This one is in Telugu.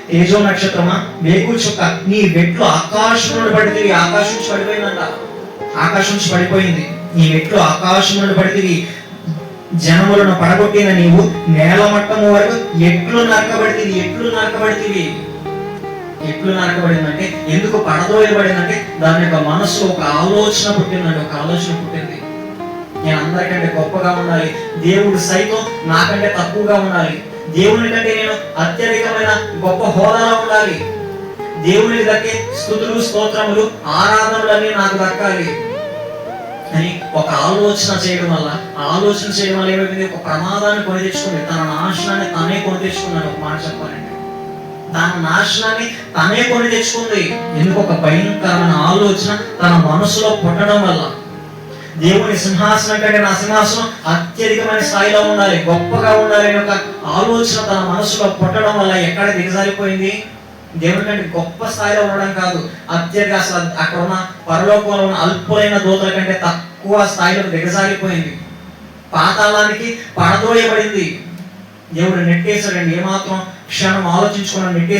తేజో నక్షత్రమా, వేగు చుక్క, నీ మెట్లు ఆకాశం నుండి పడితే, ఆకాశం నుంచి పడిపోయిందంట, ఆకాశం నుంచి పడిపోయింది. నీ మెట్లు ఆకాశం నుండి పడితే, జనములను పడగొట్టిన నీవు నేల మట్టము వరకు ఎట్లు నరకబడితివి. ఎట్లు నరకబడిందంటే, ఎందుకు పడదోయబడిందంటే దాని యొక్క మనసులో ఒక ఆలోచన పుట్టింది. నేను అందరికంటే గొప్పగా ఉండాలి, దేవుడు సైతం నాకంటే తక్కువగా ఉండాలి, దేవుని కంటే నేను అత్యధికమైన గొప్ప హోదాలో ఉండాలి, దేవునికి దక్కే స్తుతులు స్తోత్రములు ఆరాధనలన్నీ నాకు దక్కాలి అని ఒక ఆలోచన చేయడం వల్ల ఏమైంది, ఒక ప్రమాదాన్ని కొని తెచ్చుకుంది, తన నాశనాన్ని తనే కొని తెచ్చుకున్నాడు. ఒక మాట చెప్పాలంటే తన నాశనాన్ని తనే కొని తెచ్చుకుంది. ఎందుకు? ఒక భయంకరమైన ఆలోచన తన మనసులో పుట్టడం వల్ల. దేవుని సింహాసనం కంటే నా సింహాసనం అత్యధికమైన స్థాయిలో ఉండాలి, గొప్పగా ఉండాలి అనే ఒక ఆలోచన తన మనసులో పుట్టడం వల్ల ఎక్కడ దిగజారిపోయింది? దేవుని కంటే గొప్ప స్థాయిలో ఉండడం కాదు, అత్యధిక అసలు అక్కడ ఉన్న పరలోకంలో ఉన్న అల్పులైన దూతల కంటే తక్కువ స్థాయిలో దిగజారిపోయింది, పాతాళానికి పడదోయబడింది. దేవుడు నెట్టేశాడండి, ఏమాత్రం క్షణం ఆలోచించుకున్న నెట్టేసి